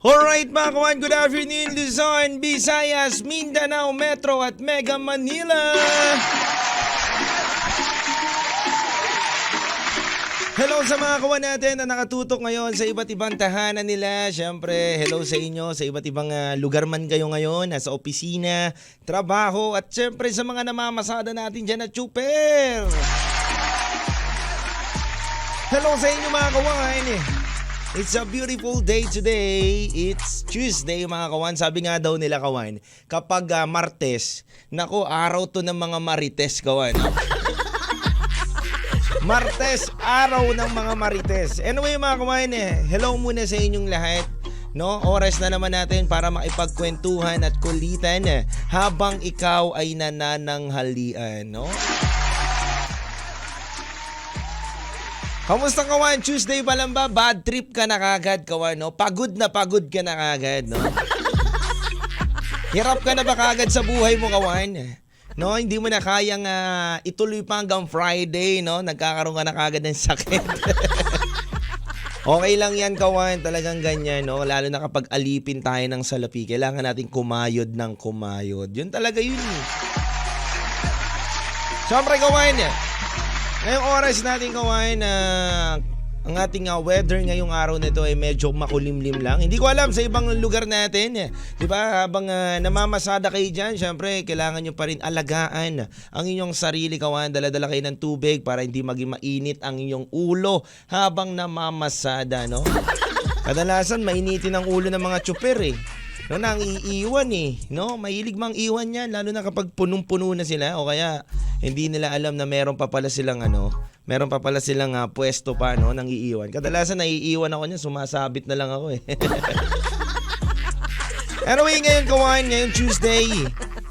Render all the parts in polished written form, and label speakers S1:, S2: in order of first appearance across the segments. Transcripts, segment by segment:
S1: Alright mga kawan, good afternoon Luzon, Visayas, Mindanao, Metro at Mega Manila. Hello sa mga kawan natin na nakatutok ngayon sa iba't ibang tahanan nila. Siyempre, hello sa inyo sa iba't ibang lugar man kayo ngayon, nasa opisina, trabaho at siyempre sa mga namamasada natin dyan at super. Hello sa inyo mga kawan. It's a beautiful day today. It's Tuesday mga kawan. Sabi nga daw nila kawan, kapag Martes, nako araw to ng mga marites kawan. Martes, araw ng mga marites. Anyway mga kawan, hello muna sa inyong lahat. No, oras na naman natin para makipagkwentuhan at kulitan habang ikaw ay nanananghalian, no? Kamusta kawan? Tuesday pa lang ba? Bad trip ka na kagad kawan, no? Pagod ka na kagad, no? Hirap ka na ba kagad sa buhay mo kawan? No, hindi mo na kayang ituloy pa hanggang Friday, no? Nagkakaroon ka na kagad ng sakit. Okay lang yan kawan, talagang ganyan, no? Lalo na kapag alipin tayo ng salapi, kailangan natin kumayod ng kumayod. Yun talaga yun. Siyempre kawan, ngayong oras natin kawan, ang ating weather ngayong araw na ito ay medyo makulimlim lang. Hindi ko alam sa ibang lugar natin. Di ba? Habang namamasada kayo dyan, syempre, kailangan nyo pa rin alagaan ang inyong sarili kawan. Dala-dala kayo ng tubig para hindi maging mainit ang inyong ulo habang namamasada, no? Kadalasan, mainitin ang ulo ng mga tsuper no, nang iiwan no? Mahilig mang iwan yan, lalo na kapag punong-puno na sila o kaya hindi nila alam na meron pa pala silang pwesto pa, no, nang iiwan. Kadalasan naiiwan ako niyan, sumasabit na lang ako Anyway, ngayon kawan, ngayong Tuesday,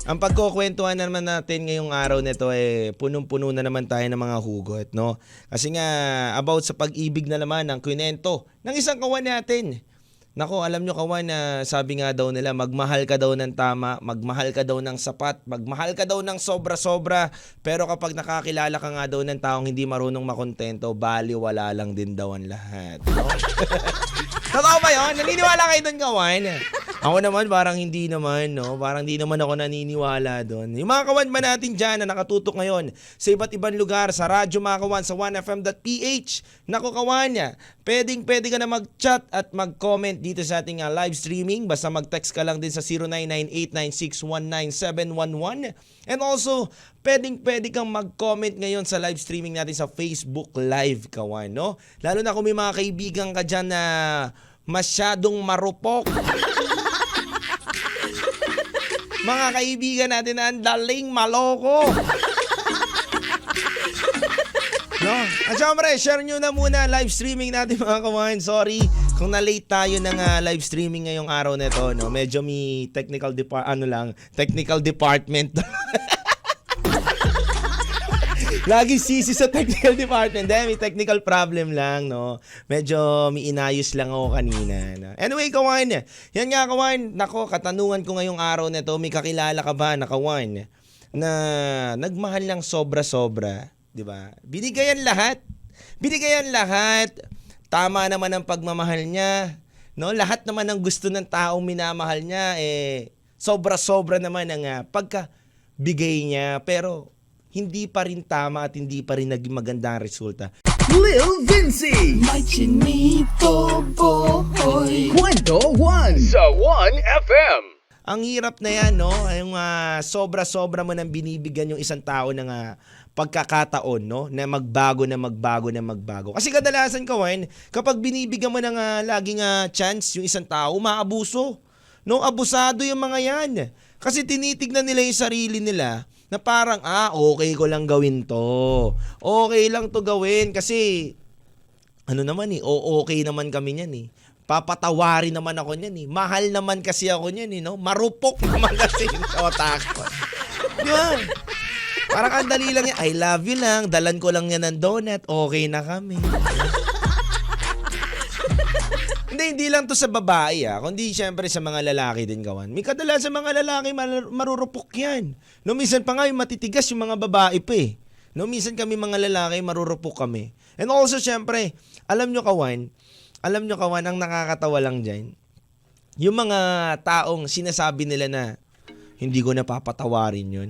S1: ang pagkukwentuhan naman natin ngayong araw nito punong-puno na naman tayo ng mga hugot, no? Kasi nga, about sa pag-ibig na naman ang kwento ng isang kawan natin. Nako, alam nyo kawan na sabi nga daw nila, magmahal ka daw ng tama, magmahal ka daw ng sapat, magmahal ka daw ng sobra-sobra, pero kapag nakakilala ka nga daw ng taong hindi marunong makontento, baliwala lang din daw ang lahat. No? Totoo ba yun? Naniniwala kayo doon kawan? Ako naman parang hindi naman, no? Parang hindi naman ako naniniwala doon. Yung mga kawan ba natin dyan na nakatutok ngayon sa iba't ibang lugar, sa radyo mga kawan, sa 1fm.ph, nako kawan, pwede ka na mag-chat at mag-comment dito sa ating live streaming. Basta mag-text ka lang din sa 0998-9619711. And also, pwede kang mag-comment ngayon sa live streaming natin sa Facebook Live, kawan, no? Lalo na kung may mga kaibigan ka dyan na masyadong marupok. Mga kaibigan natin na ang daling maloko. No? At syempre, share nyo na muna live streaming natin mga kawan. Sorry kung na-late tayo ng live streaming ngayong araw na ito, no? Medyo may technical department. Lagi sisi sa technical department. May technical problem lang, no? Medyo may inayos lang ako kanina, no? Anyway, kawan, yan nga kawan. Nako, katanungan ko ngayong araw na ito, may kakilala ka ba na kawan na nagmahal ng sobra-sobra? Diba? Binigayan lahat. Tama naman ang pagmamahal niya, no? Lahat naman ng gusto ng taong minamahal niya, sobra-sobra naman ang pagkabigay niya. Pero hindi pa rin tama at hindi pa rin naging maganda ang resulta.
S2: Lil Vinci,
S3: May chinito boy.
S2: Kwento 1 sa 1FM.
S1: Ang hirap na yan, no? Yung sobra-sobra mo nang binibigyan yung isang tao ng pagkakataon, no? Na magbago. Kasi kadalasan kawan, kapag binibigyan mo ng laging chance yung isang tao, maabuso. No? Abusado yung mga yan. Kasi tinitignan nila yung sarili nila na parang, okay ko lang gawin to. Okay lang to gawin kasi, okay naman kami niyan Papatawarin naman ako niyan Mahal naman kasi ako niyan no? Marupok naman kasi yung otak ko. Diba? Parang ang dali lang yan. I love you lang. Dalan ko lang yan ng donut. Okay na kami. Hindi lang to sa babae kundi syempre sa mga lalaki din kawan. May kadalasan sa mga lalaki marurupok yan. No, minsan pa nga yung matitigas yung mga babae pa No, minsan kami mga lalaki marurupok kami. And also syempre, alam nyo kawan, ang nakakatawa lang dyan, yung mga taong sinasabi nila na hindi ko napapatawarin yun.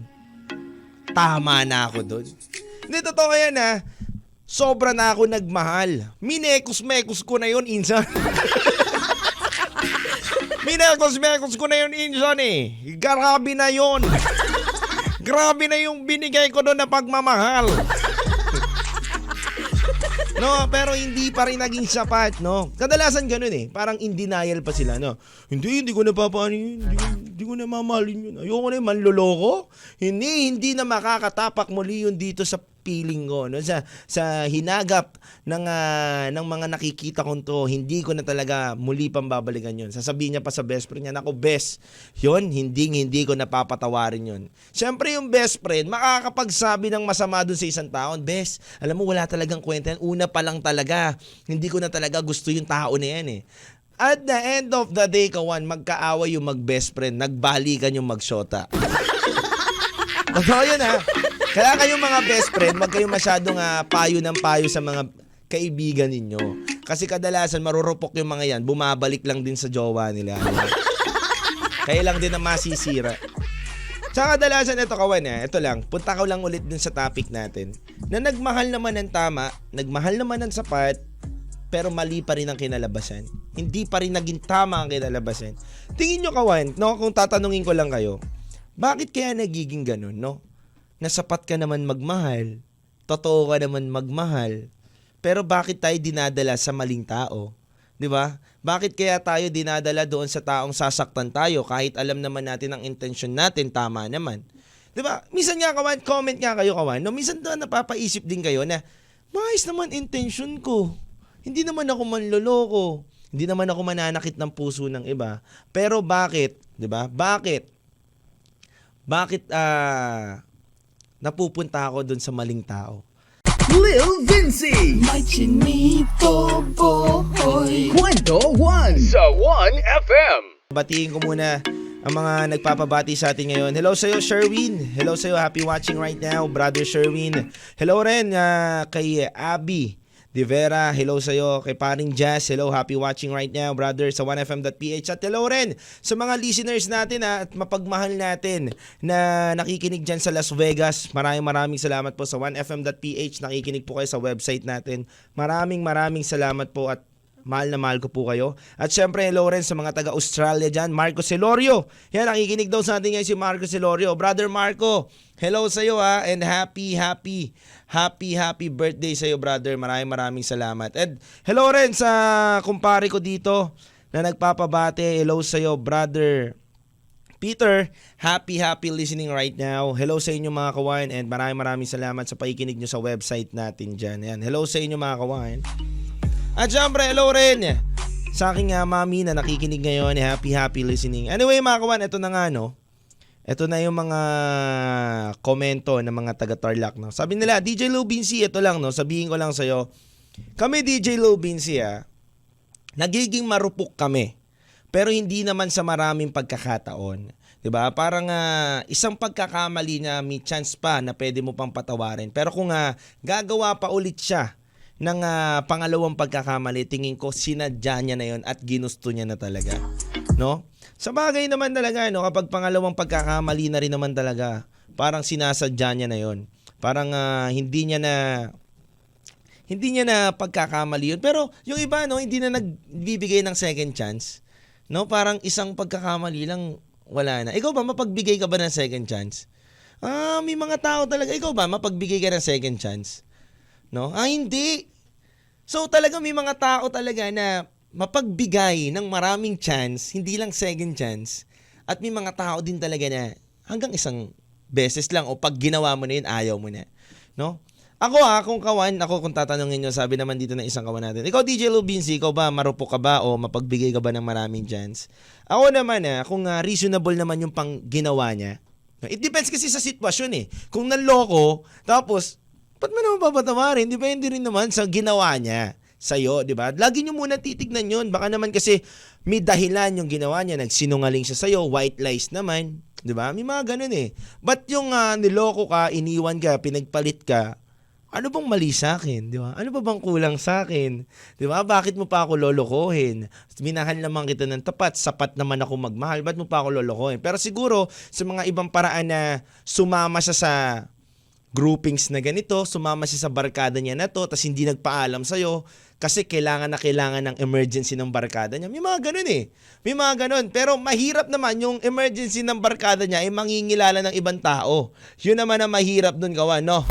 S1: Tama na ako doon. Hindi, totoo yan ha. Sobra na ako nagmahal. Minekos-mekos ko na yun, insan. Minekos-mekos ko na yun, insan eh. Grabe na yun. Grabe na yung binigay ko doon na pagmamahal. No, pero hindi pa rin naging sapat, no? Kadalasan ganun eh. Parang in denial pa sila, no? Hindi ko napapaano yun. Hindi ko na mamahalin yun. Ayoko na yung manloloko. Hindi na makakatapak muli yun dito sa piling ko, no? Sa hinagap ng mga nakikita ko to, hindi ko na talaga muli pang babalikan yun. Sasabihin niya pa sa best friend niya, nako best, yun, hindi ko napapatawarin yun. Siyempre yung best friend, makakapagsabi ng masama dun sa isang taon, best, alam mo wala talagang kwenta yan. Una pa lang talaga, hindi ko na talaga gusto yung tao na yan eh. At the end of the day, kawan, magkaaway yung mag-best friend, nagbalikan yung mag-shota. Totoo yun ha. Kaya kayong mga best friend, wag kayong masyadong payo ng payo sa mga kaibigan ninyo. Kasi kadalasan marurupok yung mga yan, bumabalik lang din sa jowa nila. Kaya lang din na masisira. Tsaka kadalasan ito kawan ito lang, punta ko lang ulit dun sa topic natin. Na nagmahal naman ng tama, nagmahal naman ng sapat, pero mali pa rin ang kinalabasan. Hindi pa rin naging tama ang kinalabasan. Tingin nyo kawan, no, kung tatanungin ko lang kayo, bakit kaya nagiging ganun, no? Nasapat ka naman magmahal, totoo ka naman magmahal, pero bakit tayo dinadala sa maling tao? 'Di ba? Bakit kaya tayo dinadala doon sa taong sasaktan tayo kahit alam naman natin ang intensyon natin tama naman? 'Di ba? Minsan nga kawan, comment nga kayo kawan, no, minsan doon napapaisip din kayo na maayos naman intensyon ko. Hindi naman ako manloloko. Hindi naman ako mananakit ng puso ng iba. Pero bakit, 'di ba? Bakit napupunta ako doon sa maling tao?
S2: Lil Vinci.
S3: May chinito boy.
S2: Kwento 1 sa 1FM.
S1: Batiin ko muna ang mga nagpapabati sa atin ngayon. Hello sa'yo, Sherwin. Hello sa'yo, happy watching right now, brother Sherwin. Hello rin kay Abby De Vera. Hello sa'yo, kay paring Jazz. Hello, happy watching right now, brother, sa 1FM.ph. At hello rin sa mga listeners natin at mapagmahal natin na nakikinig dyan sa Las Vegas. Maraming salamat po sa 1FM.ph. Nakikinig po kayo sa website natin. Maraming salamat po at mahal na mahal ko po kayo. At syempre, hello rin sa mga taga-Australia dyan. Marco Celorio. Yan, nakikinig daw sa atin ngayon si Marco Celorio. Brother Marco, hello sa iyo and happy birthday sa iyo, brother. Maraming salamat. And hello rin sa kumpare ko dito na nagpapabate. Hello sa iyo, brother Peter. Happy listening right now. Hello sa inyo mga kawan and maraming salamat sa pakikinig nyo sa website natin dyan. Yan. Hello sa inyo mga kawan. At syempre, hello rin sa aking mami na nakikinig ngayon. Happy listening. Anyway mga kawan, ito na nga no. Ito na yung mga komento ng mga taga-Tarlac. No? Sabi nila, DJ Lou Vinci, ito lang, no? Sabihin ko lang sa'yo. Kami, DJ Lou Vinci, nagiging marupok kami. Pero hindi naman sa maraming pagkakataon. 'Di ba? Parang isang pagkakamali na may chance pa na pwede mo pang patawarin. Pero kung gagawa pa ulit siya ng pangalawang pagkakamali, tingin ko sinadya niya na yon at ginusto niya na talaga. No? Sa bagay naman talaga, no, kapag pangalawang pagkakamali na rin naman talaga, parang sinasadya niya na yon. Parang hindi niya na pagkakamali yun. Pero yung iba, no, hindi na nagbibigay ng second chance. No, parang isang pagkakamali lang, wala na. Ikaw ba, mapagbigay ka ba ng second chance? May mga tao talaga. Ikaw ba, mapagbigay ka ng second chance? No? Hindi. So talaga may mga tao talaga na mapagbigay ng maraming chance, hindi lang second chance. At may mga tao din talaga na hanggang isang beses lang o pag ginawa mo na yun, ayaw mo na. No? Ako kung tatanungin nyo, sabi naman dito ng isang kawan natin, ikaw DJ Lou Vinci, ikaw ba marupok ka ba o mapagbigay ka ba ng maraming chance? Ako naman kung reasonable naman yung pang ginawa niya. It depends kasi sa sitwasyon eh. Kung nanloko, tapos ba't mo naman papatawarin? Depende rin naman sa ginawa niya sa'yo, di ba? Lagi nyo muna titignan yun. Baka naman kasi may dahilan yung ginawa niya. Nagsinungaling siya sa'yo, white lies naman. Di ba? May mga ganun eh. Ba't yung niloko ka, iniwan ka, pinagpalit ka, Ano bang mali sa akin, di ba? Ano ba bang kulang sa akin? Di ba? Bakit mo pa ako lolokohin? Minahal naman kita ng tapat, sapat naman ako magmahal, ba't mo pa ako lolokohin? Pero siguro, sa mga ibang paraan na sumama siya sa groupings na ganito, sumama siya sa barkada niya na to, tas hindi nagpaalam sa'yo, kasi kailangan ng emergency ng barkada niya. May mga ganun eh. May mga ganun. Pero mahirap naman yung emergency ng barkada niya ay mangingilala ng ibang tao. Yun naman ang mahirap dun gawa, no?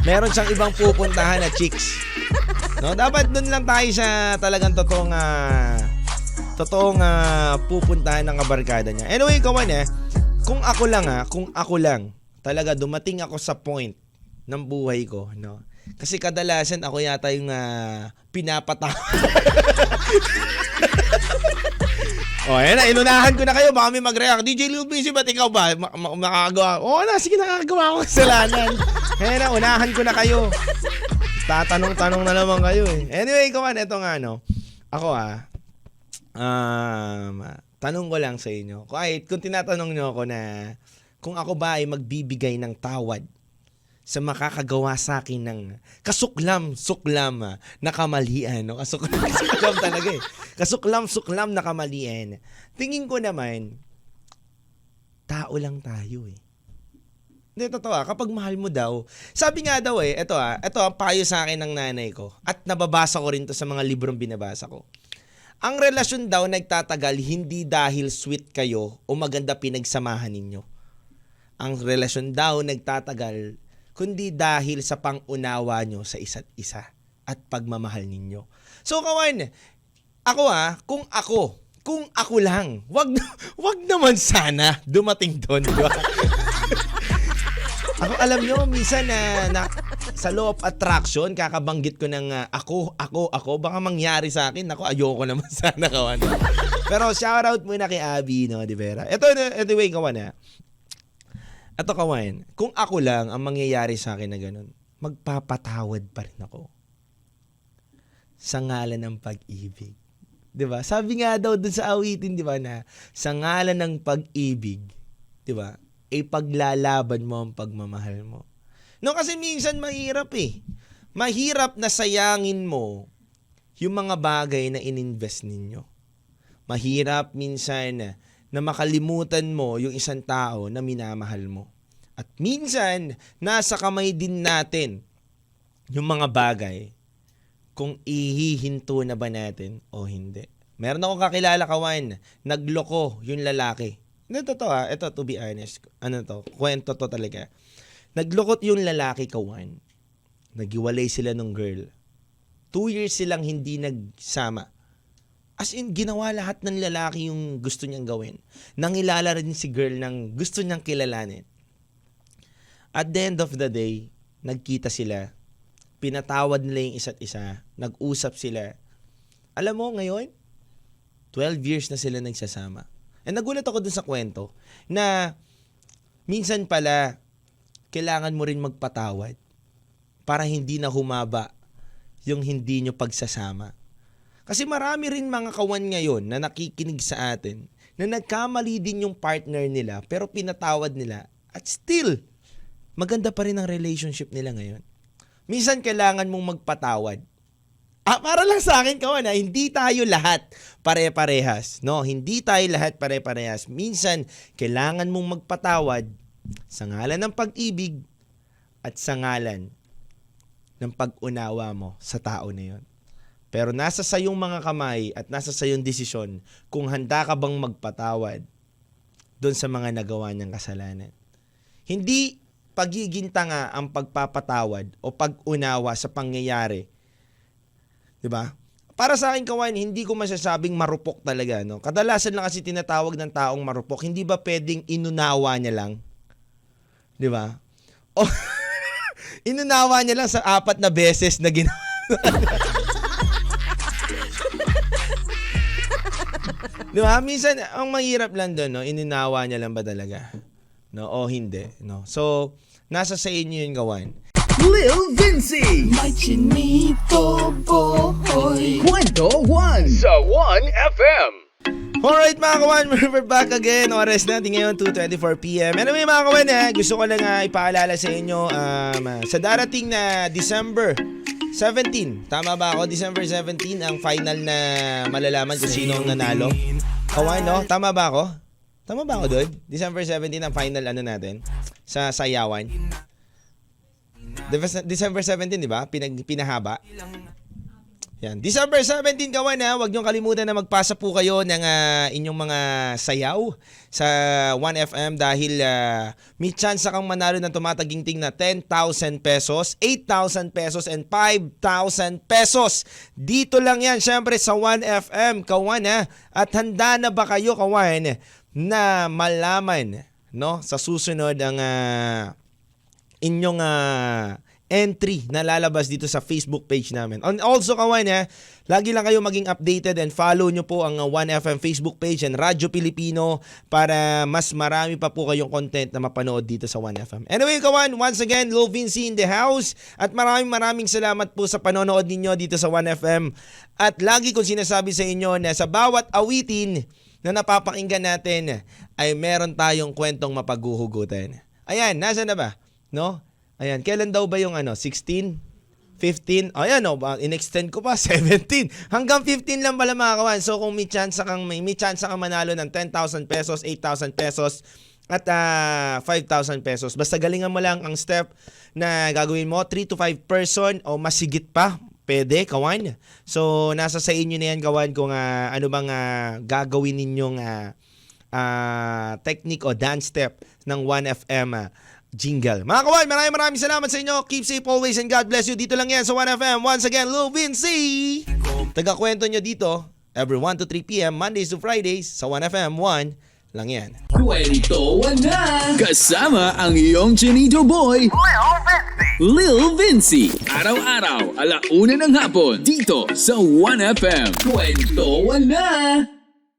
S1: Meron siyang ibang pupuntahan na chicks. No, dapat doon lang tayo sa talagang totoong pupuntahan ng kabarkada niya. Anyway, kawan kung ako lang, talaga dumating ako sa point ng buhay ko, no. Kasi kadalasan ako yata yung pinapatawa. Oh, ayan na, inunahan ko na kayo. Baka may mag-react. DJ Lil Busy, ba't ikaw ba? Makakagawa? Oo na, sige, nakakagawa ako kasalanan. Ayan na, unahan ko na kayo. Tatanong-tanong na naman kayo eh. Anyway, kawan, ito nga, no. Ako tanong ko lang sa inyo. Kung tinatanong nyo ako na kung ako ba ay magbibigay ng tawad sa makakagawa sa akin ng kasuklam na kamalian. No? Kasuklam talaga eh. Kasuklam na kamalian. Tingin ko naman, tao lang tayo eh. Hindi, totoo kapag mahal mo daw, sabi nga daw ito ang payo sa akin ng nanay ko at nababasa ko rin to sa mga librong binabasa ko. Ang relasyon daw nagtatagal hindi dahil sweet kayo o maganda pinagsamahan ninyo. Ang relasyon daw nagtatagal kundi dahil sa pangunawa nyo sa isa't isa at pagmamahal ninyo. So kawan, kung ako lang, wag naman sana dumating doon, di ba? Ako alam nyo, minsan na sa law of attraction, kakabanggit ko ng ako, baka mangyari sa akin. Ako, ayoko naman sana, kawan. Pero shoutout muna kay Abby, no, di ba? Ito, anyway, kawan Ito, kawan, kung ako lang ang mangyayari sa akin na ganun, magpapatawad pa rin ako. Sa ngalan ng pag-ibig. Di ba? Sabi nga daw dun sa awitin, di ba, na sa ngalan ng pag-ibig, di ba, paglalaban mo ang pagmamahal mo. No, kasi minsan mahirap eh. Mahirap na sayangin mo yung mga bagay na ininvest ninyo. Mahirap minsan na makalimutan mo yung isang tao na minamahal mo. At minsan, nasa kamay din natin yung mga bagay kung ihihinto na ba natin o hindi. Meron akong kakilala, kawan, nagloko yung lalaki. Ito to be honest. Kwento to talaga. Naglukot yung lalaki, kawan. Nagiwalay sila nung girl. 2 years silang hindi nagsama. As in, ginawa lahat ng lalaki yung gusto niyang gawin. Nangilala rin si girl ng gusto niyang kilalanin. At the end of the day, nagkita sila. Pinatawad nila yung isa't isa. Nag-usap sila. Alam mo, ngayon, 12 years na sila nagsasama. And nagulat ako dun sa kwento na minsan pala kailangan mo rin magpatawad para hindi na humaba yung hindi nyo pagsasama. Kasi marami rin mga kawan ngayon na nakikinig sa atin na nagkamali din yung partner nila pero pinatawad nila at still maganda pa rin ang relationship nila ngayon. Minsan kailangan mong magpatawad. Para lang sa akin, kawan, hindi tayo lahat pare-parehas. No, hindi tayo lahat pare-parehas. Minsan, kailangan mong magpatawad sa ngalan ng pag-ibig at sa ngalan ng pag-unawa mo sa tao na yun. Pero nasa sayong mga kamay at nasa sayong desisyon kung handa ka bang magpatawad doon sa mga nagawa niyang kasalanan. Hindi pagiging tanga ang pagpapatawad o pag-unawa sa pangyayari. Diba? Para sa akin, kawan, hindi ko masasabing marupok talaga, no? Kadalasan lang kasi tinatawag ng taong marupok. Hindi ba pwedeng inunawa niya lang? Diba? O, inunawa niya lang sa 4 na beses na ginawa. Diba? Minsan, ang mahirap lang doon, no? Inunawa niya lang ba talaga? No? O hindi, no? So, nasa sa inyo yun, kawan.
S2: Lil Vinci.
S3: May chinito boy.
S2: Kwento 1 sa 1FM.
S1: Alright mga kawan, we're back again. Oras natin ngayon, 2:24 PM. Anyway mga kawan, gusto ko lang ipaalala sa inyo sa darating na December 17. Tama ba ako? December 17 ang final na malalaman kung sino ang nanalo. Kawan, no? Tama ba ako? Tama ba ako doon? December 17 ang final natin sa sayawan. December 17, di ba? Pinahaba. Yan. December 17 kawan huwag niyong kalimutan na magpasa po kayo ng inyong mga sayaw sa 1FM dahil may chance kang manalo ng tumataginting na 10,000 pesos, 8,000 pesos, and 5,000 pesos. Dito lang yan syempre sa 1FM kawan At handa na ba kayo kawan na malaman no sa susunod ang inyong entry na lalabas dito sa Facebook page namin. And also kawan lagi lang kayo maging updated and follow nyo po ang 1FM Facebook page and Radyo Pilipino para mas marami pa po kayong content na mapanood dito sa 1FM. Anyway kawan, once again, Lil Vinci in the house at maraming salamat po sa panonood ninyo dito sa 1FM. At lagi kong sinasabi sa inyo na sa bawat awitin na napapakinggan natin ay meron tayong kwentong mapaghuhugutan. Ayan, nasa na ba? No? Ayan, kailan daw ba yung 16? 15? Ayan in-extend ko pa 17. Hanggang 15 lang pala mga kawan. So kung may chance kang manalo ng 10,000 pesos, 8,000 pesos at 5,000 pesos. Basta galingan mo lang ang step na gagawin mo, 3 to 5 person o masigit pa. Pwede, kawan. So nasa sa inyo na yan kawan kung ano bang gagawin ninyong technique o dance step ng 1FM jingle. Mga kawan, maraming salamat sa inyo. Keep safe always and God bless you. Dito lang yan sa 1FM. Once again, Lil Vinci. Taga-kwento nyo dito every 1 to 3 PM, Mondays to Fridays sa 1FM 1 lang yan.
S2: Kwentuhan na!
S3: Kasama ang iyong Chinito Boy, Lil Vinci. Araw-araw, 1:00 ng hapon, dito sa 1FM.
S2: Kwentuhan na!